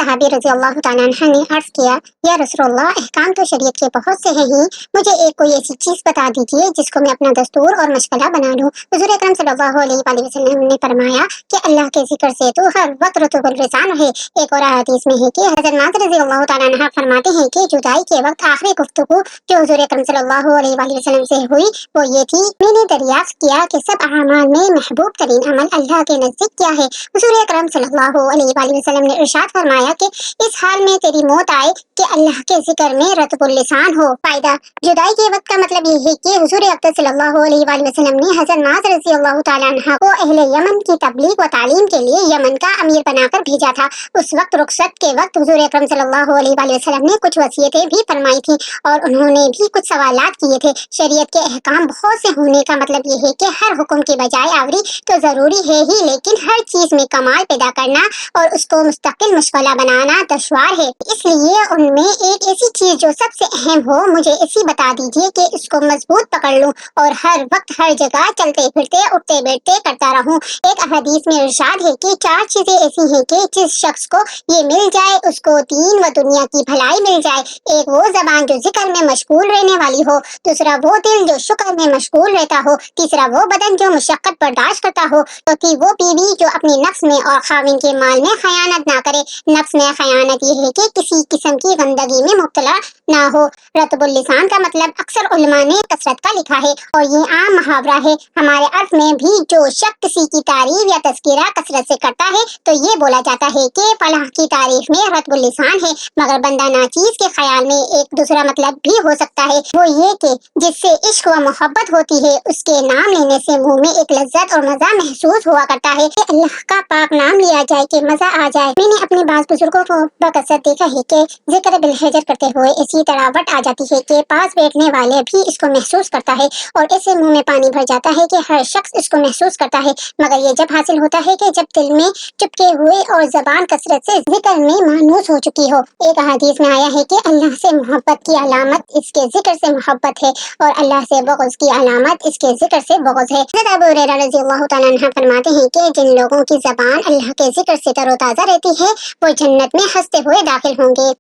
सहाबी रज़ी अल्लाह तआला अन्हा ने अर्ज़ किया, या रसूलल्लाह, अहकाम तो शरीयत के बहुत से हैं ही, मुझे एक कोई ऐसी चीज़ बता दीजिए जिसको मैं अपना दस्तूर और मशगला बना लूँ। हुज़ूर अकरम सल्लल्लाहु अलैहि वसल्लम ने फरमाया कि अल्लाह के ज़िक्र से तो हर वक्त रतबुल लिसान रहे। एक और हदीस में है कि हज़रत माज़ रज़ी अल्लाह तआला अन्हा फरमाते हैं कि जुदाई के वक्त आखिरी गुफ्तगू जो हुज़ूर अकरम सल्लल्लाहु अलैहि वसल्लम से हुई वो ये थी, मैंने दरियाफ्त किया कि सब अमाल में महबूब तरीन अमल अल्लाह के नज़दीक क्या है। हुज़ूर अकरम सल्लल्लाहु अलैहि वसल्लम ने इरशाद फरमाया कि इस हाल में तेरी मौत आए कि अल्लाह के जिक्र में रतबुल लिसान हो। फायदा, जुदाई के वक्त का मतलब ये है कि हुज़ूर अक़दस सल्लल्लाहु अलैहि वसल्लम ने हज़रत माज़ रज़ी अल्लाह तआला अन्हा को अहले यमन की तबलीग व तालीम के लिए यमन का अमीर बनाकर भेजा था। उस वक्त रुखसत के वक्त हुज़ूर अकरम सल्लल्लाहु अलैहि वसल्लम ने कुछ वसीयतें भी फरमाई थी और उन्होंने भी कुछ सवालात किए थे। शरीयत के अहकाम बहुत से होने का मतलब ये है कि हर हुक्म के बजाय आवरी तो जरूरी है ही, लेकिन हर चीज में कमाल पैदा करना और उसको मुस्तकिल मुश्किल बनाना दुश्वार है। इसलिए उनमें एक ऐसी चीज जो सबसे अहम हो, मुझे ऐसी बता दीजिए कि इसको मजबूत पकड़ लूं और हर वक्त हर जगह चलते फिरते उठते बैठते करता रहूं। एक हदीस में इरशाद है कि 4 चीजें ऐसी हैं कि जिस शख्स को ये मिल जाए उसको दीन व दुनिया की भलाई मिल जाए। एक वो जबान जो जिक्र में मशगूल रहने वाली हो, दूसरा वो दिल जो शुक्र में मशगूल रहता हो, तीसरा वो बदन जो मुशक्कत बर्दाश्त करता हो, चौथी वो बीवी जो अपने नफ्स में और खाविन के माल में खयानत ना करे। नफ्स में खयानत ये है कि किसी किस्म की गंदगी में मुब्तला ना हो। रतबुल लिसान का मतलब अक्सर उलमा ने कसरत का लिखा है और ये आम मुहावरा है। हमारे अर्थ में भी जो शख्स किसी की तारीफ या तस्कीरा कसरत से करता है तो ये बोला जाता है कि फलाह की तारीफ में रतबुल लिसान है। मगर बंदा नाचीज के ख्याल में एक दूसरा मतलब भी हो सकता है, वो ये कि जिससे इश्क व मोहब्बत होती है उसके नाम लेने से मुंह में एक लज्जत और मजा महसूस हुआ करता है कि अल्लाह का पाक नाम लिया जाए कि मजा आ जाए। मैंने अपने बाज बुजुर्गों को बकसरत देखा है कि जिक्र बिलहजर करते हुए इसी तरावट आ जाती है कि पास बैठने वाले भी इसको महसूस करता है और ऐसे मुंह में पानी भर जाता है कि हर शख्स इसको महसूस करता है। मगर ये जब हासिल होता है कि जब दिल में चुपके हुए और जबान कसरत से जिक्र में मानूस हो चुकी हो। एक हदीस में आया है कि अल्लाह से मोहब्बत की अलामत इसके जिक्र से मोहब्बत है और अल्लाह से बग़्ज़ की अलामत इसके जिक्र से बग़्ज़ है। हज़रत अबू हुरैरा रज़ी अल्लाह तआला अन्हु फरमाते हैं कि जिन लोगों की जबान अल्लाह के जिक्र से तरोताज़ा रहती है वो जन्नत में हंसते हुए दाखिल होंगे।